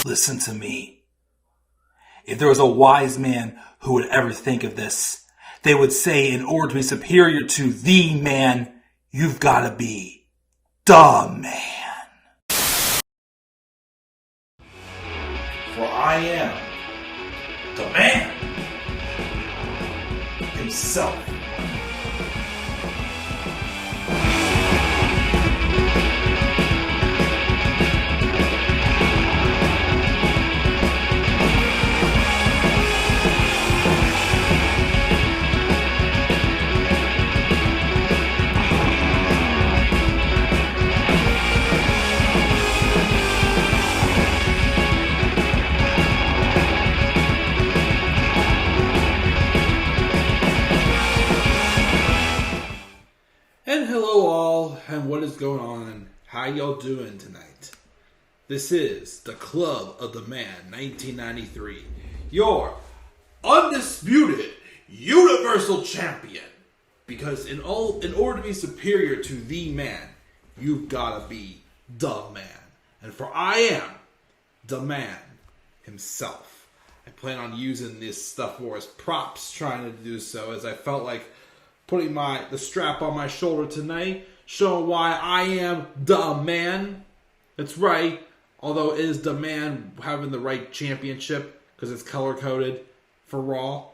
Listen to me. If there was a wise man who would ever think of this, they would say in order to be superior to the man, you've got to be the man. For I am the man himself. And hello all, and what is going on? How y'all doing tonight? This is the Club of the Man 1993, your undisputed Universal Champion. Because in order to be superior to the man, you've got to be the man. And for I am the man himself. I plan on using this stuff more as props, trying to do so, as I felt like putting the strap on my shoulder tonight, showing why I am the man. That's right. Although it is the man having the right championship, because it's color-coded for Raw,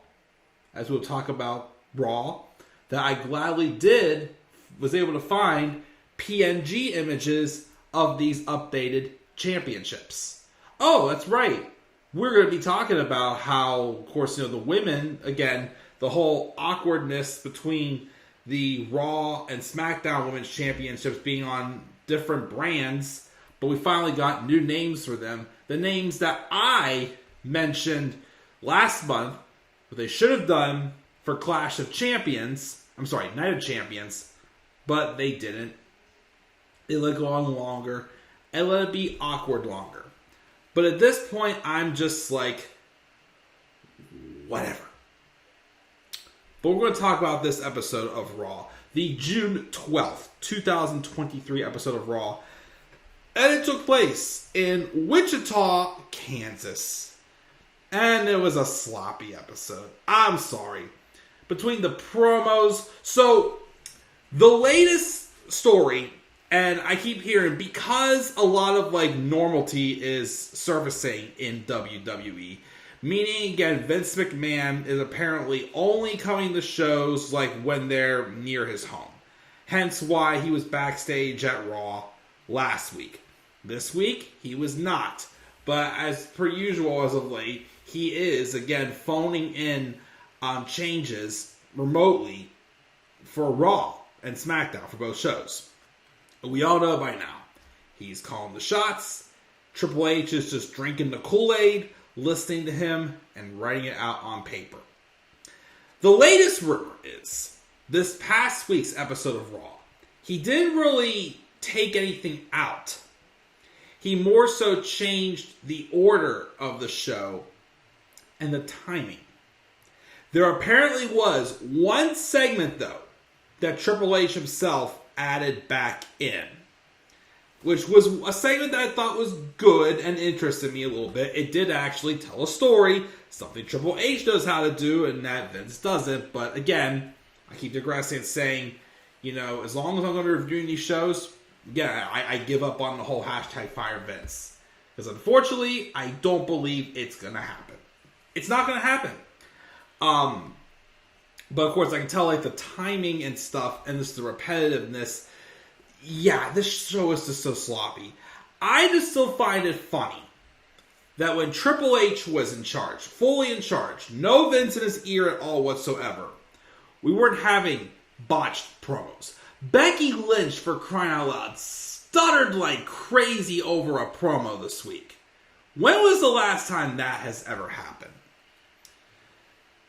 as we'll talk about Raw, that I gladly was able to find PNG images of these updated championships. Oh, that's right. We're going to be talking about how, of course, the women, again, the whole awkwardness between the Raw and SmackDown Women's Championships being on different brands, but we finally got new names for them. The names that I mentioned last month, what they should have done for Night of Champions, but they didn't. They let it go on longer, and let it be awkward longer. But at this point, I'm just like, whatever. But we're going to talk about this episode of Raw. The June 12th, 2023 episode of Raw. And it took place in Wichita, Kansas. And it was a sloppy episode. I'm sorry. Between the promos. So, the latest story, and I keep hearing, because a lot of normality is surfacing in WWE, meaning, again, Vince McMahon is apparently only coming to shows when they're near his home. Hence why he was backstage at Raw last week. This week, he was not. But as per usual as of late, he is, again, phoning in changes remotely for Raw and SmackDown for both shows. We all know by now, he's calling the shots. Triple H is just drinking the Kool-Aid, listening to him, and writing it out on paper. The latest rumor is, this past week's episode of Raw, he didn't really take anything out. He more so changed the order of the show and the timing. There apparently was one segment, though, that Triple H himself added back in, which was a segment that I thought was good and interested me a little bit. It did actually tell a story, something Triple H knows how to do, and that Vince doesn't. But again, I keep digressing and saying, as long as I'm going to be reviewing these shows, I give up on the whole hashtag fire Vince. Because unfortunately, I don't believe it's going to happen. It's not going to happen. But of course, I can tell the timing and stuff, and just the repetitiveness. Yeah, this show is just so sloppy. I just still find it funny that when Triple H was in charge, fully in charge, no Vince in his ear at all whatsoever, we weren't having botched promos. Becky Lynch, for crying out loud, stuttered like crazy over a promo this week. When was the last time that has ever happened?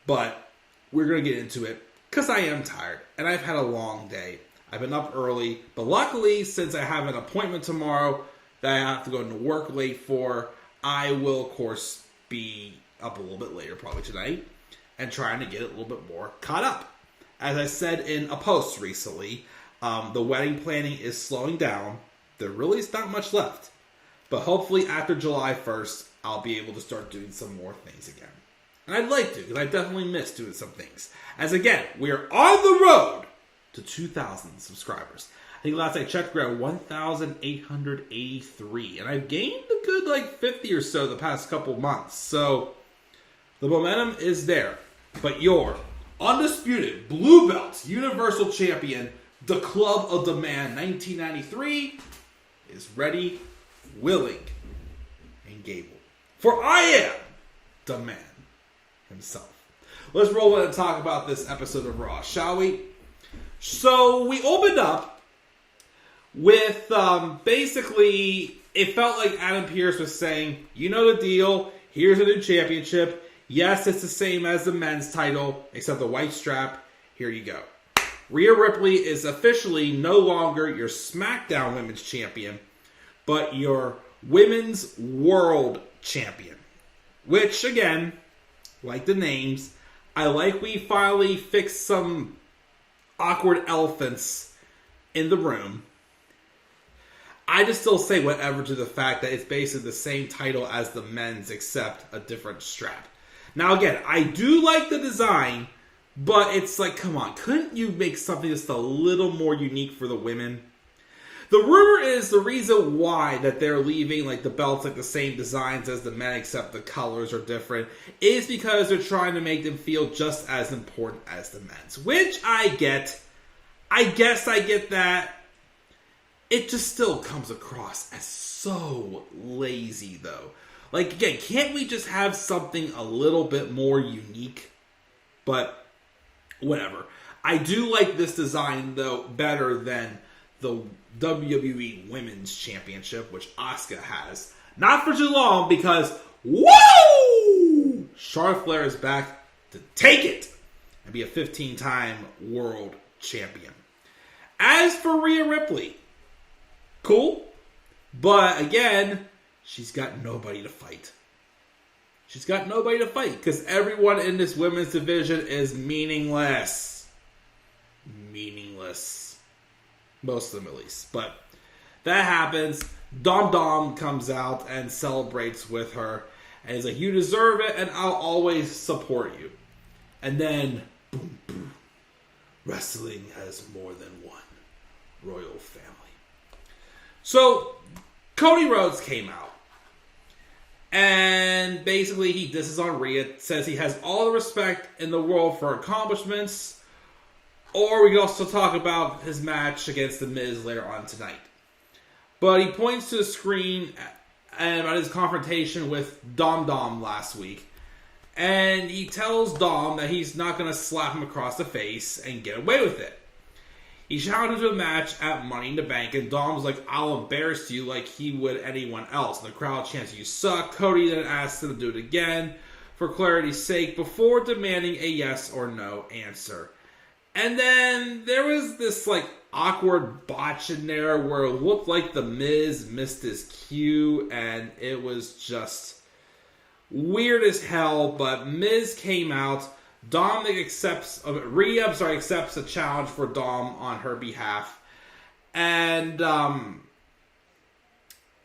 But we're going to get into it because I am tired and I've had a long day. I've been up early, but luckily, since I have an appointment tomorrow that I have to go into work late for, I will, of course, be up a little bit later, probably tonight, and trying to get a little bit more caught up. As I said in a post recently, the wedding planning is slowing down. There really is not much left. But hopefully after July 1st, I'll be able to start doing some more things again. And I'd like to, because I definitely miss doing some things. As again, we are on the road to 2,000 subscribers. I think last I checked, we're at 1,883. And I've gained a good 50 or so the past couple months. So the momentum is there. But your undisputed Blue Belt Universal Champion, the Club of the Man 1993, is ready, willing, and able. For I am the man himself. Let's roll in and talk about this episode of Raw, shall we? So we opened up with basically, it felt like Adam Pearce was saying, you know the deal, here's a new championship. Yes, it's the same as the men's title, except the white strap. Here you go. Rhea Ripley is officially no longer your SmackDown Women's Champion, but your Women's World Champion. Which, again, like the names, I like we finally fixed some awkward elephants in the room. I just still say whatever to the fact that it's basically the same title as the men's, except a different strap. Now, again, I do like the design, but it's like, come on, couldn't you make something just a little more unique for the women? The rumor is the reason why that they're leaving the belts the same designs as the men, except the colors are different, is because they're trying to make them feel just as important as the men's. Which I get. I guess I get that. It just still comes across as so lazy, though. Again, can't we just have something a little bit more unique? But whatever. I do like this design, though, better than the WWE Women's Championship, which Asuka has. Not for too long, because, woo! Charlotte Flair is back to take it and be a 15-time world champion. As for Rhea Ripley, cool, but again, she's got nobody to fight. She's got nobody to fight, because everyone in this women's division is meaningless. Meaningless. Most of them, at least. But that happens. Dom Dom comes out and celebrates with her. And he's like, you deserve it, and I'll always support you. And then, boom, boom. Wrestling has more than one royal family. So, Cody Rhodes came out. And basically, he disses on Rhea. Says he has all the respect in the world for her accomplishments. Or we can also talk about his match against The Miz later on tonight. But he points to the screen and about his confrontation with Dom Dom last week. And he tells Dom that he's not going to slap him across the face and get away with it. He challenged him to a match at Money in the Bank, and Dom's like, I'll embarrass you like he would anyone else. And the crowd chants, you suck. Cody then asks him to do it again for clarity's sake before demanding a yes or no answer. And then there was this awkward botch in there where it looked like The Miz missed his cue, and it was just weird as hell. But Miz came out. Rhea accepts a challenge for Dom on her behalf. And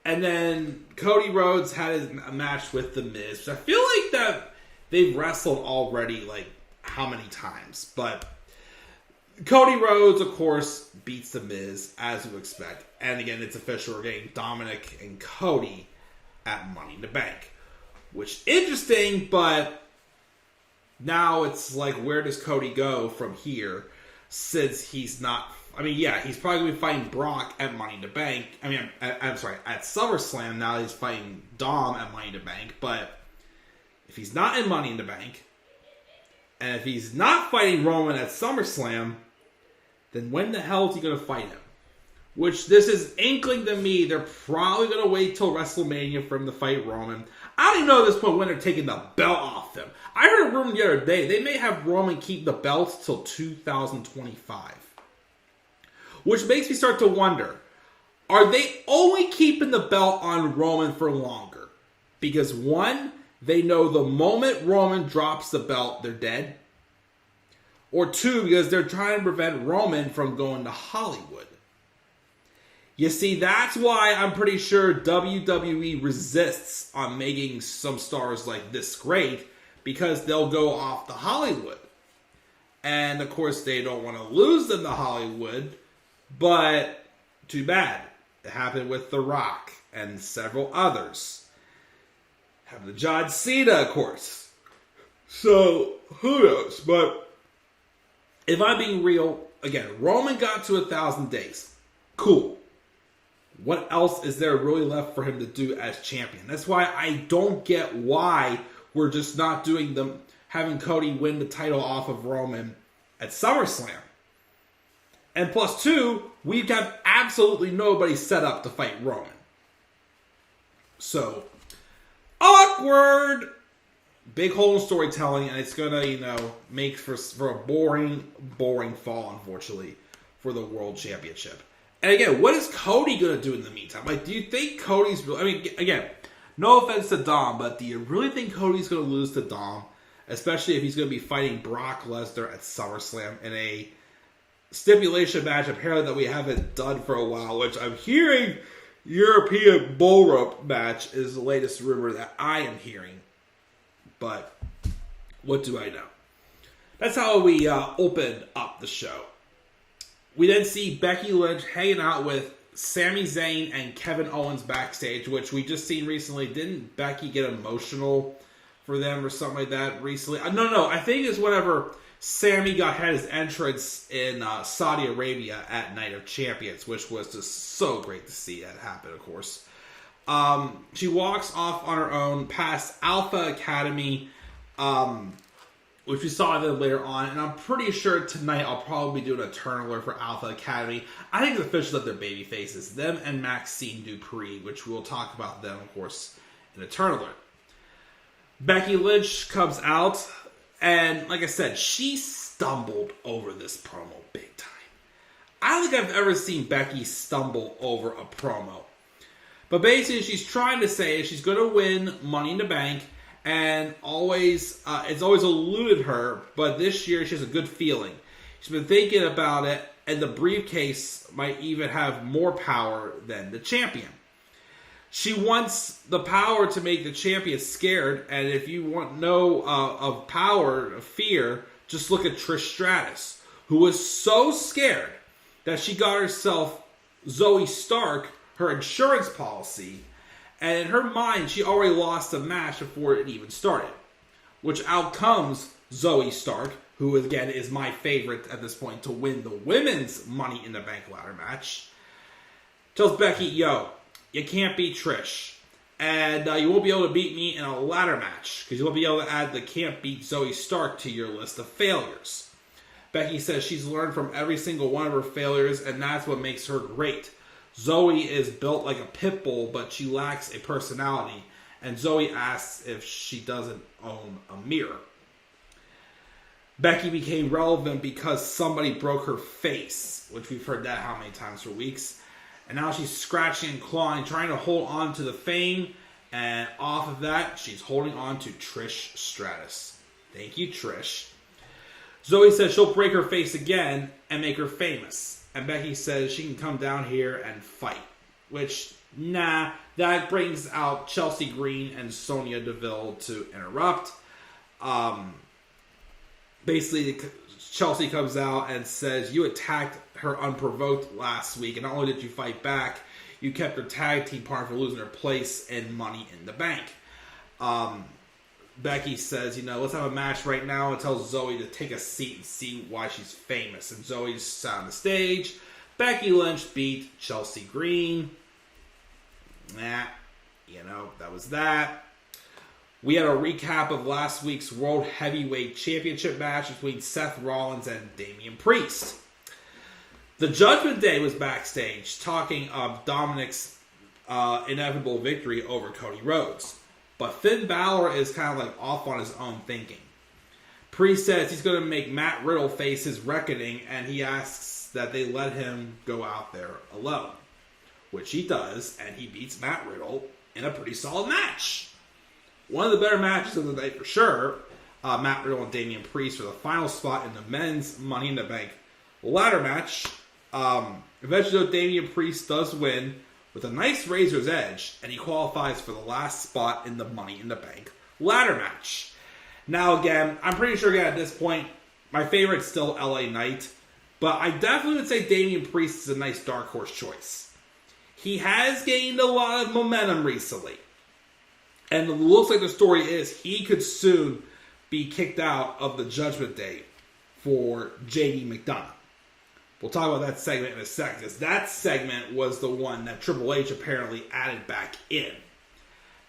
then Cody Rhodes had a match with The Miz. I feel like that they've wrestled already how many times, but Cody Rhodes, of course, beats The Miz, as you expect. And again, it's official. We're getting Dominic and Cody at Money in the Bank. Which, interesting, but now it's where does Cody go from here? Since he's not... he's probably going to be fighting Brock at Money in the Bank. I'm sorry, at SummerSlam. Now he's fighting Dom at Money in the Bank. But if he's not in Money in the Bank, and if he's not fighting Roman at SummerSlam, then when the hell is he going to fight him? Which this is inkling to me. They're probably going to wait till WrestleMania for him to fight Roman. I don't even know at this point when they're taking the belt off him. I heard a rumor the other day. They may have Roman keep the belt till 2025. Which makes me start to wonder. Are they only keeping the belt on Roman for longer? Because one, they know the moment Roman drops the belt, they're dead. Or two, because they're trying to prevent Roman from going to Hollywood. You see, that's why I'm pretty sure WWE resists on making some stars like this great, because they'll go off to Hollywood. And, of course, they don't want to lose them to Hollywood, but too bad. It happened with The Rock and several others. Happened to John Cena, of course. So, who knows? But if I'm being real, again, Roman got to 1,000 days. Cool. What else is there really left for him to do as champion? That's why I don't get why we're just not doing them, having Cody win the title off of Roman at SummerSlam. And plus two, we have absolutely nobody set up to fight Roman. So, awkward! Big hole in storytelling, and it's gonna, make for a boring fall, unfortunately, for the World Championship. And again, what is Cody gonna do in the meantime? Like, do you think Cody's... I mean, again, no offense to Dom, but do you really think Cody's gonna lose to Dom? Especially if he's gonna be fighting Brock Lesnar at SummerSlam in a stipulation match, apparently, that we haven't done for a while, which I'm hearing European Bull Rope match is the latest rumor that I am hearing. But what do I know? That's how we opened up the show. We then see Becky Lynch hanging out with Sami Zayn and Kevin Owens backstage, which we just seen recently. Didn't Becky get emotional for them or something like that recently? No. I think it's whenever Sami had his entrance in Saudi Arabia at Night of Champions, which was just so great to see that happen, of course. She walks off on her own past Alpha Academy, which we saw then later on, and I'm pretty sure tonight I'll probably be doing a turn alert for Alpha Academy. I think it's official that they're baby faces. Them and Maxine Dupree, which we'll talk about them, of course, in a turn alert. Becky Lynch comes out, and like I said, she stumbled over this promo big time. I don't think I've ever seen Becky stumble over a promo. But basically, she's trying to say she's going to win Money in the Bank, and it's always eluded her, but this year she has a good feeling. She's been thinking about it, and the briefcase might even have more power than the champion. She wants the power to make the champion scared, and if you want of power, of fear, just look at Trish Stratus, who was so scared that she got herself Zoe Stark, her insurance policy, and in her mind, she already lost the match before it even started. Which out comes Zoe Stark, who again is my favorite at this point to win the women's Money in the Bank ladder match. Tells Becky, yo, you can't beat Trish. And you won't be able to beat me in a ladder match, because you won't be able to add the can't beat Zoe Stark to your list of failures. Becky says she's learned from every single one of her failures, and that's what makes her great. Zoe is built like a pit bull, but she lacks a personality. And Zoe asks if she doesn't own a mirror. Becky became relevant because somebody broke her face, which we've heard that how many times for weeks. And now she's scratching and clawing, trying to hold on to the fame. And off of that, she's holding on to Trish Stratus. Thank you, Trish. Zoe says she'll break her face again and make her famous. And Becky says she can come down here and fight. Which, that brings out Chelsea Green and Sonya Deville to interrupt. Basically, Chelsea comes out and says, you attacked her unprovoked last week. And not only did you fight back, you kept her tag team partner from losing her place in Money in the Bank. Becky says, let's have a match right now, and tells Zoe to take a seat and see why she's famous. And Zoe's on the stage. Becky Lynch beat Chelsea Green. That was that. We had a recap of last week's World Heavyweight Championship match between Seth Rollins and Damian Priest. The Judgment Day was backstage talking of Dominic's inevitable victory over Cody Rhodes. But Finn Balor is kind of like off on his own thinking. Priest says he's going to make Matt Riddle face his reckoning, and he asks that they let him go out there alone. Which he does, and he beats Matt Riddle in a pretty solid match. One of the better matches of the night for sure. Matt Riddle and Damian Priest for the final spot in the men's Money in the Bank ladder match. Eventually, Damian Priest does win with a nice razor's edge, and he qualifies for the last spot in the Money in the Bank ladder match. Now, again, I'm pretty sure at this point, my favorite's still LA Knight, but I definitely would say Damian Priest is a nice dark horse choice. He has gained a lot of momentum recently, and it looks like the story is he could soon be kicked out of the Judgment Day for JD McDonough. We'll talk about that segment in a second, because that segment was the one that Triple H apparently added back in.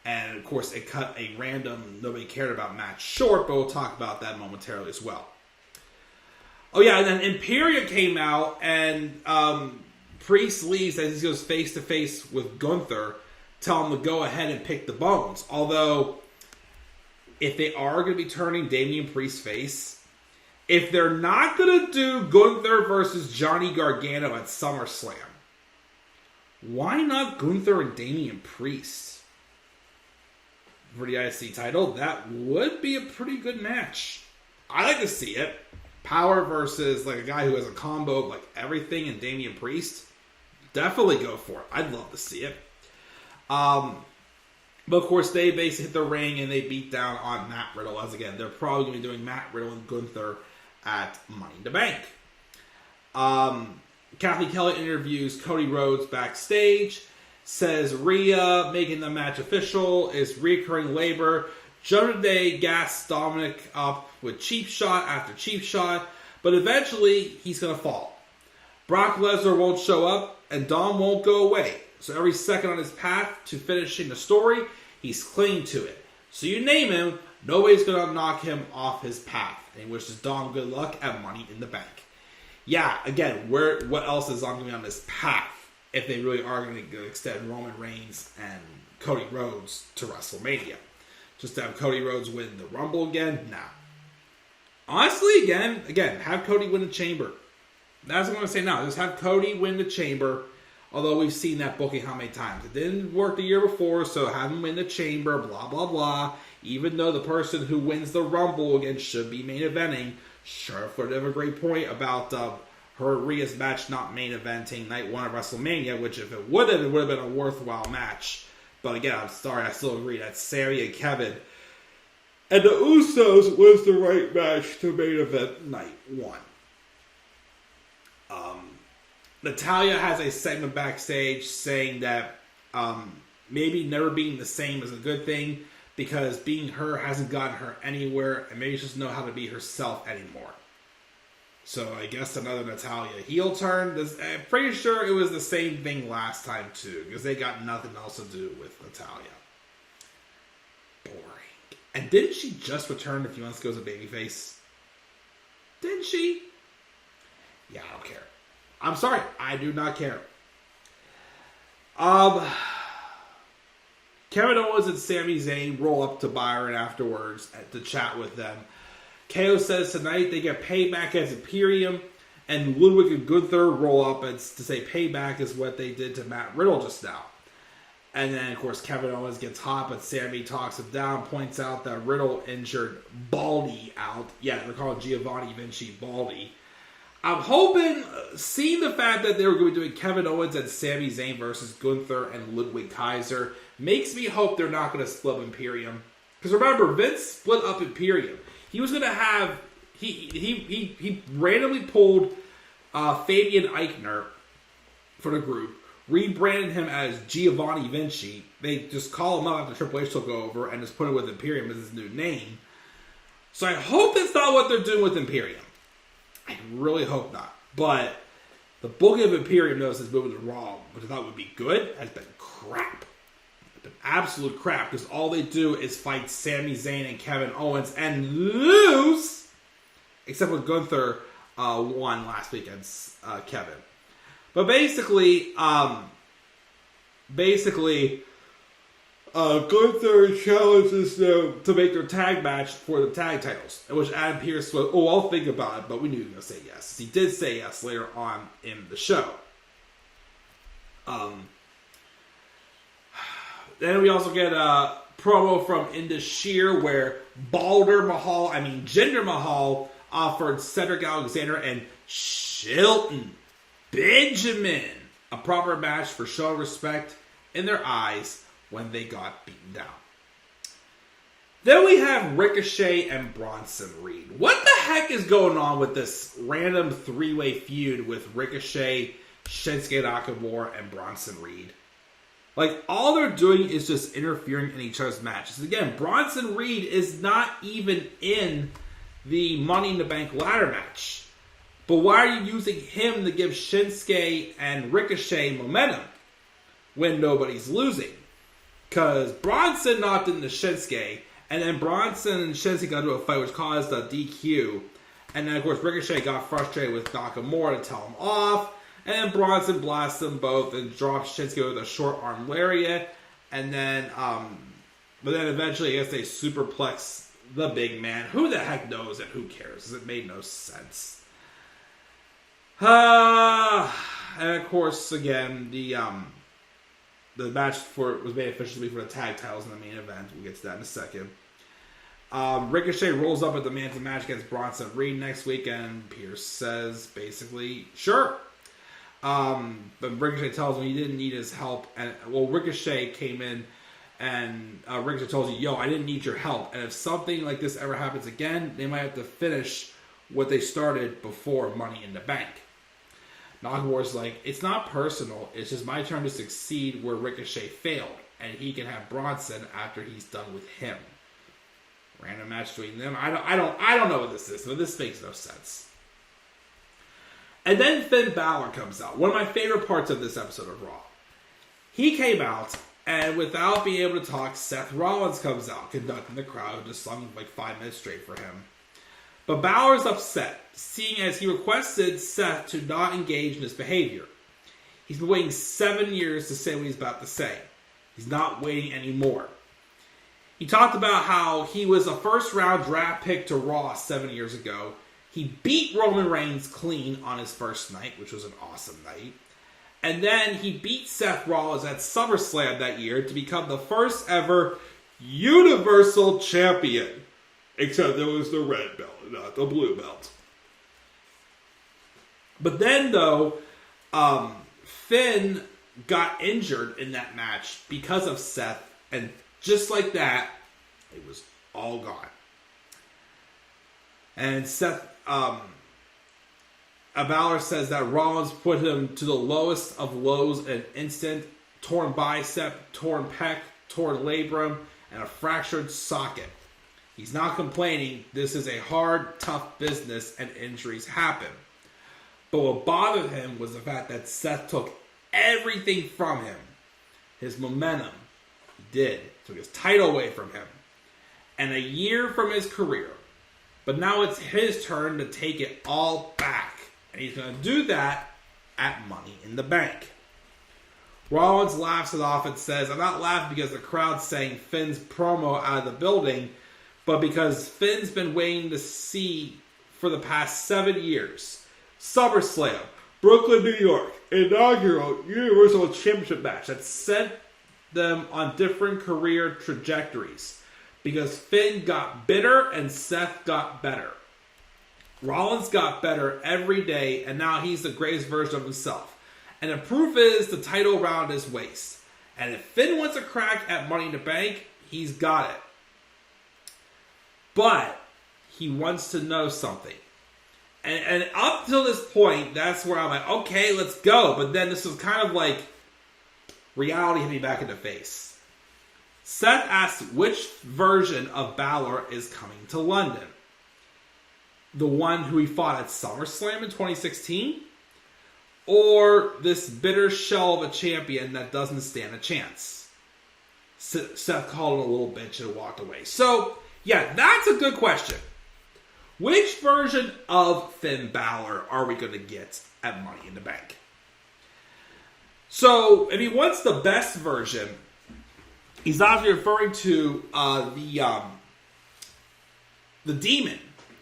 And, of course, it cut a random, nobody cared about match short, but we'll talk about that momentarily as well. Oh, yeah, and then Imperium came out, and Priest leaves as he goes face-to-face with Gunther, tell him to go ahead and pick the bones. Although, if they are going to be turning Damian Priest face, if they're not going to do Gunther versus Johnny Gargano at SummerSlam, why not Gunther and Damian Priest for the IC title? That would be a pretty good match. I like to see it. Power versus like a guy who has a combo of like everything and Damian Priest. Definitely go for it. I'd love to see it. But of course, they basically hit the ring and they beat down on Matt Riddle. As again, they're probably going to be doing Matt Riddle and Gunther at Money in the Bank. Kathy Kelly interviews Cody Rhodes backstage. Says Rhea, making the match official, is reoccurring labor. Judgment Day gassed Dominic up with cheap shot after cheap shot. But eventually, he's going to fall. Brock Lesnar won't show up, and Dom won't go away. So every second on his path to finishing the story, he's clinging to it. So you name him, nobody's going to knock him off his path. And he wishes Dom good luck at Money in the Bank. Yeah, again, what else is on this path if they really are going to extend Roman Reigns and Cody Rhodes to WrestleMania? Just to have Cody Rhodes win the Rumble again? Nah. Honestly, again, have Cody win the Chamber. That's what I'm going to say now. Just have Cody win the Chamber. Although we've seen that booking how many times. It didn't work the year before, so have him win the Chamber, blah, blah, blah. Even though the person who wins the Rumble again should be main eventing. Charlotte would have a great point about Rhea's match not main eventing night 1 of WrestleMania, which if it would have been a worthwhile match. But again, I'm sorry, I still agree that Sami and Kevin and the Usos was the right match to main event night 1. Natalya has a segment backstage saying that maybe never being the same is a good thing because being her hasn't gotten her anywhere and maybe she doesn't know how to be herself anymore. So I guess another Natalya heel turn. I'm pretty sure it was the same thing last time too because they got nothing else to do with Natalya. Boring. And didn't she just return a few months ago as a babyface? Didn't she? Yeah, I don't care. I'm sorry, I do not care. Kevin Owens and Sami Zayn roll up to Byron afterwards to chat with them. KO says tonight they get payback as Imperium, and Ludwig and Gunther roll up to say payback is what they did to Matt Riddle just now. And then, of course, Kevin Owens gets hot, but Sami talks him down, points out that Riddle injured Baldy out. Yeah, they're calling Giovanni Vinci Baldy. I'm hoping, seeing the fact that they were going to be doing Kevin Owens and Sami Zayn versus Gunther and Ludwig Kaiser, makes me hope they're not going to split Imperium. Because remember, Vince split up Imperium. He was going to have, he randomly pulled Fabian Eichner for the group, rebranded him as Giovanni Vinci. They just call him up after Triple H took over and just put it with Imperium as his new name. So I hope that's not what they're doing with Imperium. I really hope not. But the booking of Imperium knows is moving to Raw, which I thought would be good, has been crap. It's been absolute crap because all they do is fight Sami Zayn and Kevin Owens and lose, except when Gunther won last week against Kevin. But basically, Gunther challenges them to make their tag match for the tag titles. In which Adam Pearce was, I'll think about it, but we knew he was going to say yes. He did say yes later on in the show. Then we also get a promo from Indus Sher where Jinder Mahal offered Cedric Alexander and Shelton Benjamin. A proper match for showing respect in their eyes when they got beaten down. Then we have Ricochet and Bronson Reed. What the heck is going on with this random three-way feud with Ricochet, Shinsuke Nakamura, and Bronson Reed? Like, all they're doing is just interfering in each other's matches. Again, Bronson Reed is not even in the Money in the Bank ladder match. But why are you using him to give Shinsuke and Ricochet momentum when nobody's losing? Because Bronson knocked into Shinsuke, and then Bronson and Shinsuke got into a fight which caused a DQ. And then, of course, Ricochet got frustrated with Nakamura to tell him off. And then Bronson blasts them both and drops Shinsuke with a short arm lariat. And then, but then eventually, I guess they superplex the big man. Who the heck knows and who cares? It made no sense. And of course, again, the match was made officially for the tag titles in the main event. We'll get to that in a second. Ricochet rolls up at the man to match against Bronson Reed next week, and Pierce says basically, sure. But Ricochet tells him he didn't need his help. And Ricochet came in and Ricochet tells you, yo, I didn't need your help. And if something like this ever happens again, they might have to finish what they started before Money in the Bank. Nakamura's like, it's not personal. It's just my turn to succeed where Ricochet failed. And he can have Bronson after he's done with him. Random match between them. I don't know what this is, but this makes no sense. And then Finn Balor comes out. One of my favorite parts of this episode of Raw. He came out, and without being able to talk, Seth Rollins comes out, conducting the crowd, who just sung like 5 minutes straight for him. But Balor's upset, seeing as he requested Seth to not engage in his behavior. He's been waiting 7 years to say what he's about to say. He's not waiting anymore. He talked about how he was a first-round draft pick to Raw 7 years ago. He beat Roman Reigns clean on his first night, which was an awesome night. And then he beat Seth Rollins at SummerSlam that year to become the first ever Universal Champion. Except it was the red belt, not the blue belt. But then, though, Finn got injured in that match because of Seth. And just like that, it was all gone. And Seth, Balor says that Rollins put him to the lowest of lows in an instant. Torn bicep, torn pec, torn labrum, and a fractured socket. He's not complaining. This is a hard, tough business, and injuries happen. But what bothered him was the fact that Seth took everything from him. His momentum. He did. Took his title away from him. And a year from his career. But now it's his turn to take it all back. And he's going to do that at Money in the Bank. Rollins laughs it off and says, I'm not laughing because the crowd's saying Finn's promo out of the building, but because Finn's been waiting to see for the past 7 years. SummerSlam, Brooklyn, New York, inaugural Universal Championship match that sent them on different career trajectories. Because Finn got bitter and Seth got better. Rollins got better every day, and now he's the greatest version of himself. And the proof is the title around his waist. And if Finn wants a crack at Money in the Bank, he's got it. But he wants to know something. And up till this point, that's where I'm like, okay, let's go. But then this was kind of like reality hit me back in the face. Seth asked which version of Balor is coming to London. The one who he fought at SummerSlam in 2016? Or this bitter shell of a champion that doesn't stand a chance? Seth called him a little bitch and walked away. So, yeah, that's a good question. Which version of Finn Balor are we going to get at Money in the Bank? So, if he wants the best version, he's obviously referring to the demon,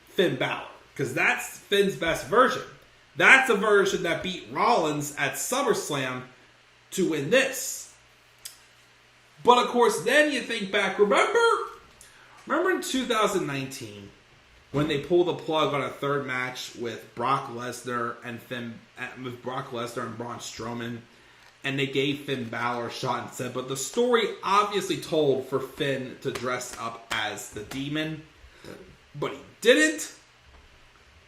Finn Balor. Because that's Finn's best version. That's a version that beat Rollins at SummerSlam to win this. But of course, then you think back, remember in 2019, when they pulled the plug on a third match with Brock Lesnar and Braun Strowman, and they gave Finn Balor a shot and said, but the story obviously told for Finn to dress up as the Demon, but he didn't.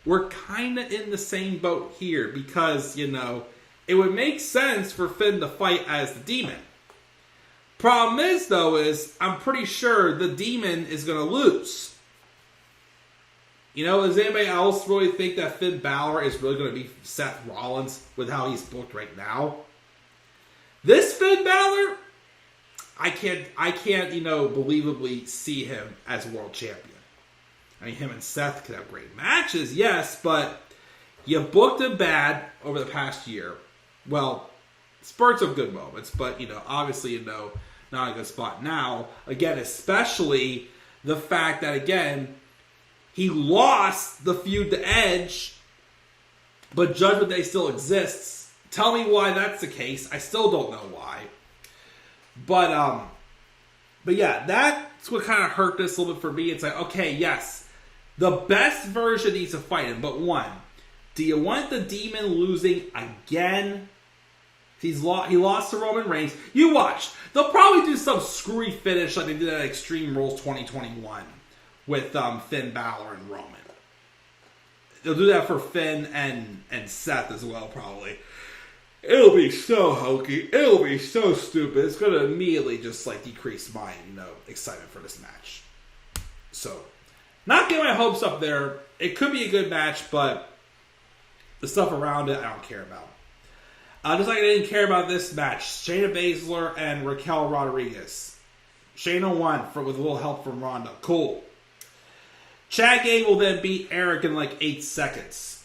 We're kind of in the same boat here because, it would make sense for Finn to fight as the Demon. Problem is, though, I'm pretty sure the Demon is going to lose. Does anybody else really think that Finn Balor is really going to be Seth Rollins with how he's booked right now? This Finn Balor, I can't, believably see him as world champion. I mean, him and Seth could have great matches, yes, but you booked him bad over the past year. Well, spurts of good moments, but, obviously, not a good spot now. Again, especially the fact that, again, he lost the feud to Edge, but Judgment Day still exists. Tell me why that's the case. I still don't know why. But yeah, that's what kind of hurt this a little bit for me. It's like, okay, yes, the best version needs to fight him, but one, do you want the Demon losing again? He lost to Roman Reigns. You watch. They'll probably do some screwy finish like they did at Extreme Rules 2021 with Finn Balor and Roman. They'll do that for Finn and Seth as well, probably. It'll be so hokey. It'll be so stupid. It's going to immediately just decrease my excitement for this match. So, not getting my hopes up there. It could be a good match, but the stuff around it I don't care about. Just like I didn't care about this match, Shayna Baszler and Raquel Rodriguez. Shayna won with a little help from Ronda. Cool. Chad Gable then beat Eric in 8 seconds.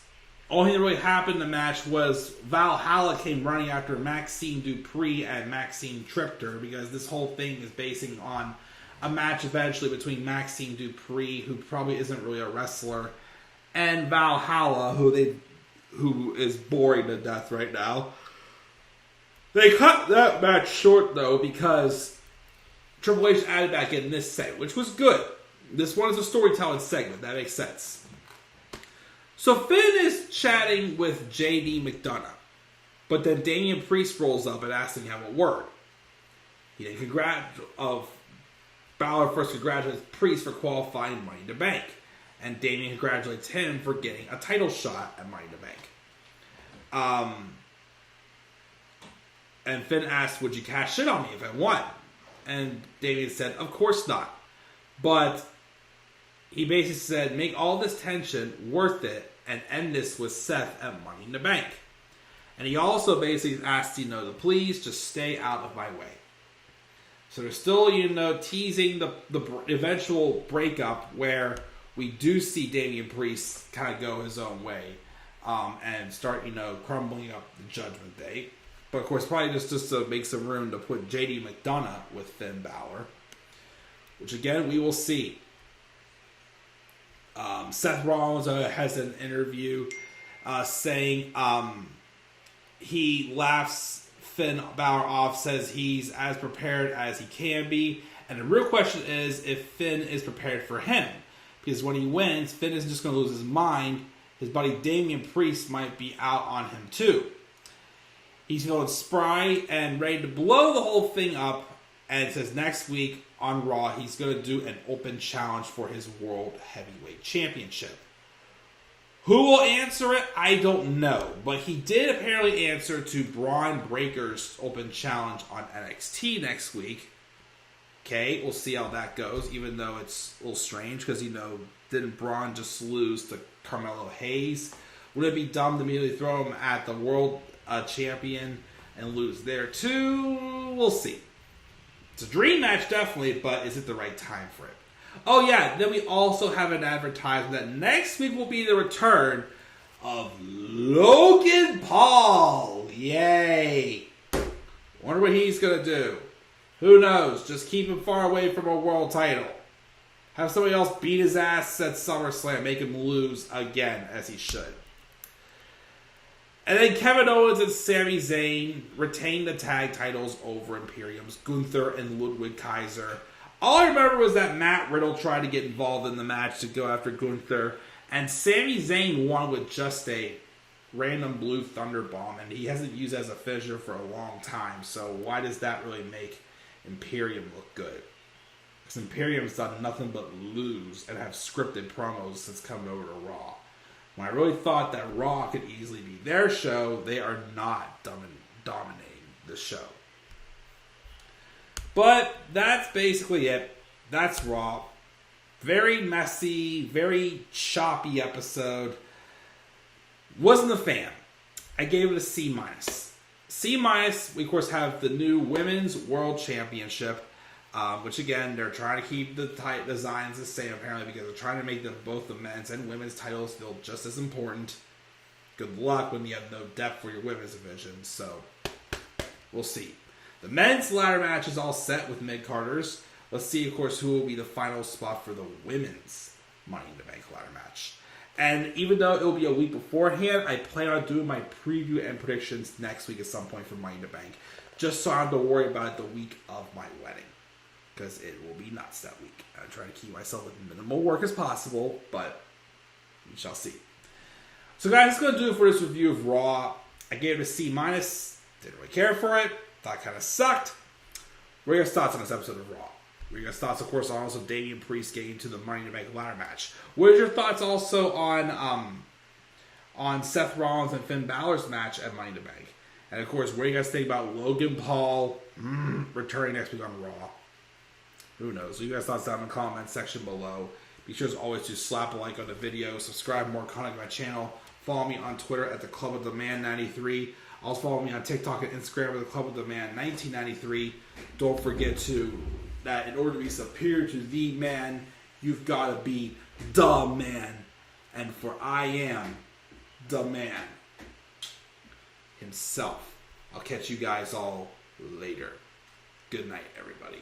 Only thing that really happened in the match was Valhalla came running after Maxine Dupree and Maxine tripped her, because this whole thing is basing on a match eventually between Maxine Dupree, who probably isn't really a wrestler, and Valhalla, who is boring to death right now. They cut that match short, though, because Triple H added back in this segment, which was good. This one is a storytelling segment. That makes sense. So Finn is chatting with JD McDonough, but then Damian Priest rolls up and asks him to have a word. He then Balor first congratulates Priest for qualifying Money in the Bank, and Damian congratulates him for getting a title shot at Money in the Bank. And Finn asked, would you cash in on me if I won? And Damian said, of course not. But he basically said, make all this tension worth it and end this with Seth at Money in the Bank. And he also basically asked, to please just stay out of my way. So they're still, teasing the eventual breakup where we do see Damian Priest kind of go his own way and start, crumbling up the Judgment Day. But, of course, probably just to make some room to put JD McDonough with Finn Balor. Which, again, we will see. Seth Rollins has an interview saying he laughs Finn Balor off, says he's as prepared as he can be. And the real question is if Finn is prepared for him. Because when he wins, Finn isn't just going to lose his mind. His buddy Damian Priest might be out on him, too. He's feeling spry and ready to blow the whole thing up. And it says next week on Raw, he's going to do an open challenge for his World Heavyweight Championship. Who will answer it? I don't know. But he did apparently answer to Braun Breaker's open challenge on NXT next week. Okay, we'll see how that goes, even though it's a little strange because, didn't Braun just lose to Carmelo Hayes? Would it be dumb to immediately throw him at the World Champion and lose there too? We'll see. It's a dream match, definitely, but is it the right time for it? Oh, yeah, then we also have an advertisement that next week will be the return of Logan Paul. Yay. Wonder what he's going to do. Who knows? Just keep him far away from a world title. Have somebody else beat his ass at SummerSlam, make him lose again, as he should. And then Kevin Owens and Sami Zayn retain the tag titles over Imperium's Gunther and Ludwig Kaiser. All I remember was that Matt Riddle tried to get involved in the match to go after Gunther, and Sami Zayn won with just a random blue thunder bomb, and he hasn't used it as a finisher for a long time, so why does that really make Imperium look good? Because Imperium's done nothing but lose and have scripted promos since coming over to Raw. When I really thought that Raw could easily be their show, they are not dominating the show. But that's basically it. That's Raw. Very messy, very choppy episode. Wasn't a fan. I gave it a C-. C-, we of course have the new Women's World Championship, which again, they're trying to keep the designs the same apparently because they're trying to make them both the men's and women's titles feel just as important. Good luck when you have no depth for your women's division, so we'll see. The men's ladder match is all set with mid-carders. Let's see, of course, who will be the final spot for the women's Money in the Bank ladder match. And even though it will be a week beforehand, I plan on doing my preview and predictions next week at some point for Money in the Bank. Just so I don't have to worry about it the week of my wedding. Because it will be nuts that week. I'm trying to keep myself with minimal work as possible, but we shall see. So guys, that's going to do it for this review of Raw. I gave it a C-. Didn't really care for it. Thought kind of sucked. What are your thoughts on this episode of Raw? What are your thoughts, of course, on also Damian Priest getting to the Money in the Bank ladder match? What are your thoughts also on Seth Rollins and Finn Balor's match at Money in the Bank? And of course, what do you guys think about Logan Paul returning next week on Raw? Who knows? So you guys thoughts down in the comments section below. Be sure as always to slap a like on the video, subscribe for more content to my channel, follow me on Twitter at the Club of the Man 93. Also follow me on TikTok and Instagram at the Club of the Man 1993. Don't forget that in order to be superior to the man, you've got to be the man. And for I am the man himself. I'll catch you guys all later. Good night, everybody.